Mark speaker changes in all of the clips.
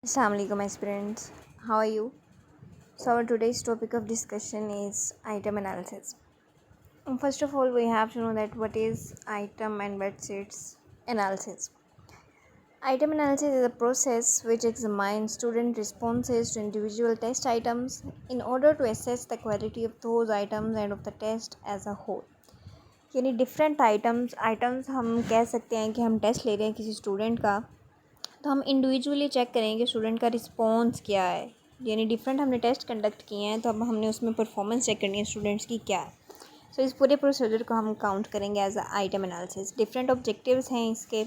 Speaker 1: Assalamualaikum aspirants. How are you? So our today's topic of discussion is item analysis. First of all, we have to know that what is item and what's its analysis. Item analysis is a process which examines student responses to individual test items in order to assess the quality of those items and of the test as a whole. यानी different items हम कह सकते हैं कि हम test ले रहे हैं किसी स्टूडेंट का, तो हम इंडिविजुअली चेक करेंगे कि स्टूडेंट का रिस्पॉन्स क्या है। यानी डिफरेंट हमने टेस्ट कंडक्ट किए हैं, तो अब हमने उसमें परफॉर्मेंस चेक करनी है स्टूडेंट्स की क्या है। सो इस पूरे प्रोसीजर को हम काउंट करेंगे as a item analysis. Different objectives हैं इसके,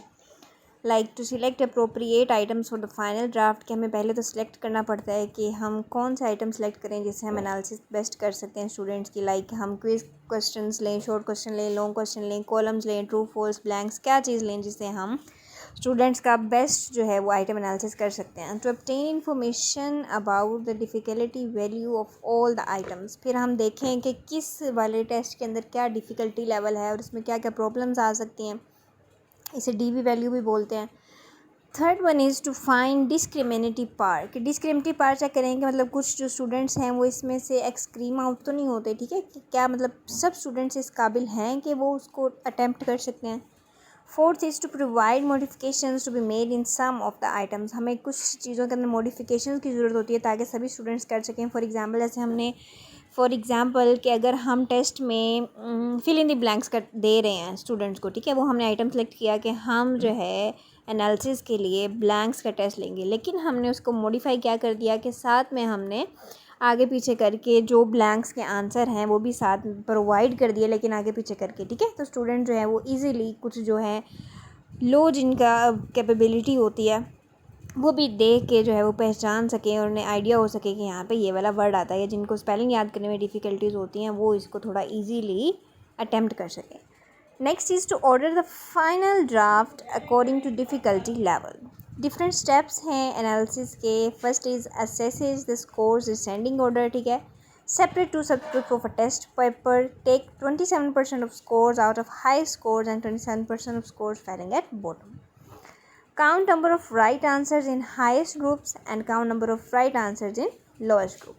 Speaker 1: like to select appropriate items for the final draft, कि हमें पहले तो सिलेक्ट करना पड़ता है कि हम कौन से आइटम सेलेक्ट करें जिससे हम एनालिसिस बेस्ट कर सकते हैं स्टूडेंट्स की। लाइक हम क्विज क्वेश्चंस लें, शॉर्ट क्वेश्चन लें, लॉन्ग क्वेश्चन लें, कॉलम्स लें, ट्रू फॉल्स, ब्लैंक्स, क्या चीज़ लें जिससे हम स्टूडेंट्स का बेस्ट जो है वो आइटम एनालिसिस कर सकते हैं। To obtain information about the difficulty value of all the items, फिर हम देखें कि किस वाले टेस्ट के अंदर क्या डिफ़िकल्टी लेवल है और इसमें क्या क्या प्रॉब्लम्स आ सकती हैं। इसे DV वैल्यू भी बोलते हैं। Third one is to find discriminative power, कि डिस्क्रिमिनेटिव पार चेक करेंगे मतलब कुछ जो स्टूडेंट्स हैं वो इसमें से एक्सक्रीम आउट तो नहीं होते, ठीक है, कि क्या मतलब सब स्टूडेंट्स इस काबिल हैं कि वो उसको अटैम्प्ट कर सकते हैं। Fourth is to provide modifications to be made in some of the items, हमें कुछ चीज़ों के अंदर मॉडिफिकेशंस की ज़रूरत होती है ताकि सभी स्टूडेंट्स कर सकें। फॉर एग्ज़ाम्पल कि अगर हम टेस्ट में फिल इन द ब्लैंक्स कर दे रहे हैं स्टूडेंट्स को, ठीक है, वो हमने आइटम सेलेक्ट किया कि हम जो है एनालिसिस के लिए ब्लैंक्स का टेस्ट लेंगे, लेकिन हमने उसको मॉडिफाई क्या कर दिया कि साथ में हमने आगे पीछे करके जो ब्लैंक्स के आंसर हैं वो भी साथ प्रोवाइड कर दिए, लेकिन आगे पीछे करके, ठीक है। तो स्टूडेंट जो है वो इजीली कुछ जो है लो जिनका कैपेबिलिटी होती है वो भी देख के जो है वो पहचान सकें और उन्हें आइडिया हो सके कि यहाँ पे ये वाला वर्ड आता है, या जिनको स्पेलिंग याद करने में डिफ़िकल्टीज़ होती हैं वो इसको थोड़ा इजीली अटेम्प्ट कर सकें। Next is to order the final draft according to difficulty level. Different steps हैं एनालिसिस के। First is assesses the scores descending order, ठीक है। Separate two subgroup of a test paper, take 27% of scores out of high scores and 27% of scores falling at bottom. Count number of right answers in highest groups and count number of right answers in lowest group.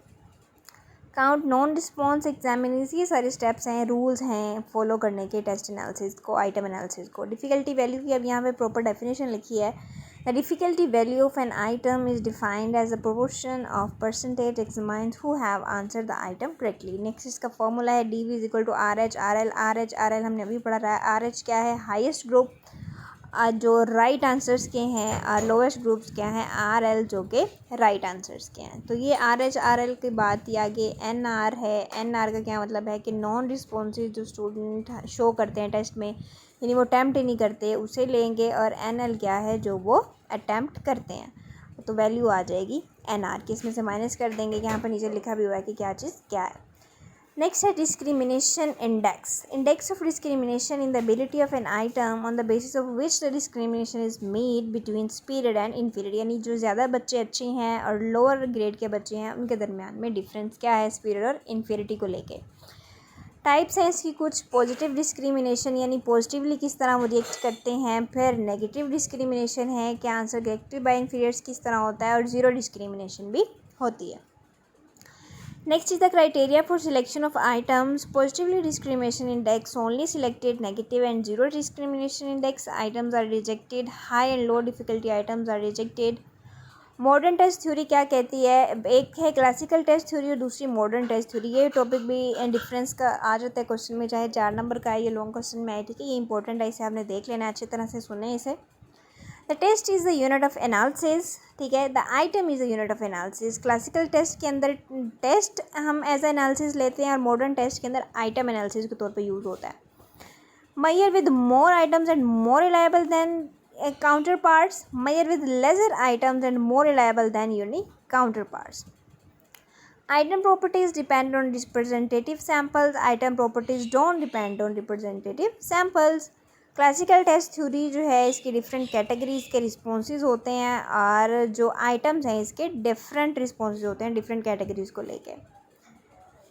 Speaker 1: Count non response examinees, ये सारे steps हैं, rules हैं follow करने के test analysis को, item analysis को। Difficulty value की अब यहाँ पे प्रॉपर डेफिनेशन लिखी है। The difficulty value of an item is defined as a proportion of percentage examined who have answer the item correctly. Next इसका फॉर्मूला है DV is equal to RH RL। RH हमने अभी पढ़ा रहा है। RH क्या है? हाइस्ट ग्रुप जो राइट आंसर्स के हैं, लोवेस्ट ग्रुप्स क्या हैं? RL जो कि राइट आंसर्स के हैं। तो ये RH RL की बात ही आगे NR है। NR का क्या मतलब है कि नॉन रिस्पॉन्सिव जो स्टूडेंट शो करते हैं टेस्ट में, यानी वो अटैम्प्ट ही नहीं करते, उसे लेंगे। और NL क्या है? जो वो अटैम्प्ट करते हैं। तो वैल्यू आ जाएगी NR की, इसमें से माइनस कर देंगे कि यहाँ पर नीचे लिखा भी हुआ है कि क्या चीज़ क्या है। नेक्स्ट है discrimination index. Index of discrimination in the ability of an item on the basis of which the discrimination is made between superior and inferior, यानी जो ज़्यादा बच्चे अच्छे हैं और लोअर ग्रेड के बच्चे हैं उनके दरमियान में डिफरेंस क्या है सुपीरियर और इन्फीरियरिटी को लेके। टाइप्स हैं इसकी कुछ। पॉजिटिव डिस्क्रिमिनेशन, यानी पॉजिटिवली किस तरह वो रिएक्ट करते हैं। फिर नेगेटिव डिस्क्रिमिनेशन है कि आंसर रिएक्टेड बाय इन्फीरियर्स किस तरह होता है। और ज़ीरो डिस्क्रिमिनेशन भी होती है। Next is the criteria for selection of items. Positively discrimination index only selected, negative and zero discrimination index items are rejected, high and low difficulty items are rejected. Modern test theory क्या कहती है? एक है classical test theory और दूसरी modern test theory. ये topic भी difference का आ जाता है क्वेश्चन में, चाहे 4 नंबर का है या लॉन्ग क्वेश्चन में आए, ठीक है। ये इंपॉर्टेंट है, इसे आपने देख लेना, अच्छी तरह से सुने इसे। The test is the unit of analysis, ठीक है। The item is the unit of analysis. Classical test के अंदर टेस्ट हम एज एनालिसिस लेते हैं और मॉडर्न टेस्ट के अंदर आइटम एनालिसिस के तौर पे यूज़ होता है। measure with more items and more reliable than counterparts, measure with lesser items and more reliable than unique counterparts. Item properties depend on representative samples. Item properties don't depend on representative samples. Classical test theory जो है इसकी different categories के responses होते हैं और जो items हैं इसके डिफरेंट रिस्पॉन्सेज होते हैं डिफरेंट कैटेगरीज को लेके।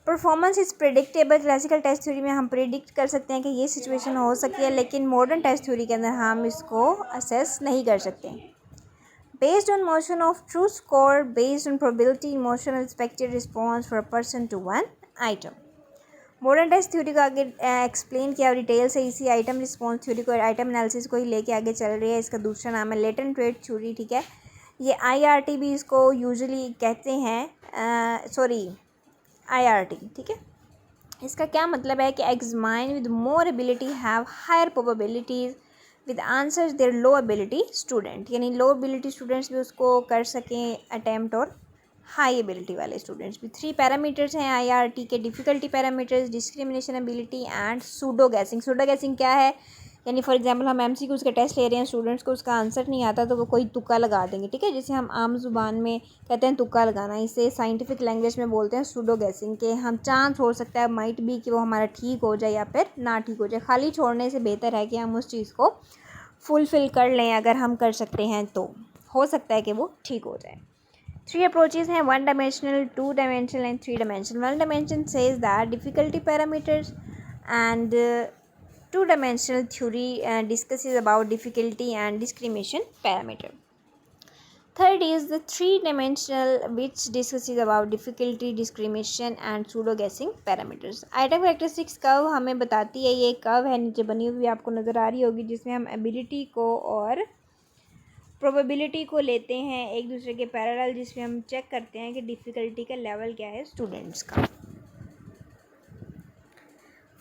Speaker 1: Performance is predictable. Classical test theory में हम प्रिडिक्ट कर सकते हैं कि ये सिचुएशन हो सकती है, लेकिन मॉडर्न टेस्ट थ्योरी के अंदर हम इसको असेस नहीं कर सकते। based on motion of true score based on probability in motion and expected response for a person to one item. Modern test theory को आगे एक्सप्लेन किया डिटेल से इसी आइटम रिस्पॉन्स थ्योरी को, आइटम एनालिसिस को ही लेके आगे चल रही है. इसका दूसरा नाम है लेटेंट वेट थ्योरी. ठीक है, ये IRT भी इसको यूजुअली कहते हैं, सॉरी IRT. ठीक है, इसका क्या मतलब है कि examine with more ability have higher probabilities with answers their low ability student, यानी लो एबिलिटी स्टूडेंट्स भी उसको कर सकें अटैम्प्ट और हाई एबिलिटी वाले स्टूडेंट्स भी. 3 पैरामीटर्स हैं IRT के: difficulty parameters, discrimination ability and pseudo guessing. Pseudo guessing क्या है, यानी फॉर एग्जांपल हम MCQs का टेस्ट ले रहे हैं, स्टूडेंट्स को उसका आंसर नहीं आता तो वो कोई तुक्का लगा देंगे. ठीक है, जिसे हम आम जुबान में कहते हैं तुक्का लगाना. इसे साइंटिफिक लैंग्वेज में बोलते हैं सूडो गैसिंग के. हम चांस हो सकता है माइट भी कि वो हमारा ठीक हो जाए या फिर ना ठीक हो जाए. खाली छोड़ने से बेहतर है कि हम उस चीज़ को फुलफ़िल कर लें. अगर हम कर सकते हैं तो हो सकता है कि वो ठीक हो जाए. 3 approaches हैं: 1 dimensional, 2 dimensional and 3 dimensional. 1 dimension says that difficulty parameters and 2 dimensional theory discusses about difficulty and discrimination parameter. Third is the 3 dimensional which discusses about difficulty, discrimination and pseudo guessing parameters. Item characteristics curve हमें बताती है, ये curve है नीचे बनी हुई आपको नज़र आ रही होगी, जिसमें हम एबिलिटी को और प्रोबेबिलिटी को लेते हैं एक दूसरे के पैरेलल, जिसमें हम चेक करते हैं कि डिफ़िकल्टी का लेवल क्या है स्टूडेंट्स का.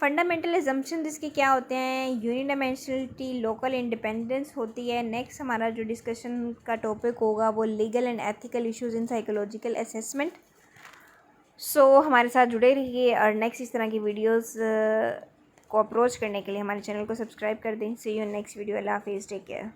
Speaker 1: फंडामेंटल एजम्पशन इसके क्या होते हैं: यूनिडायमेंशनलिटी, लोकल इंडिपेंडेंस होती है. नेक्स्ट हमारा जो डिस्कशन का टॉपिक होगा वो legal and ethical issues in psychological assessment. So हमारे साथ जुड़े रहिए और नेक्स्ट इस तरह की वीडियोस को अप्रोच करने के लिए हमारे चैनल को सब्सक्राइब कर दें. See you next video. अल्लाह हाफिज़. Take care.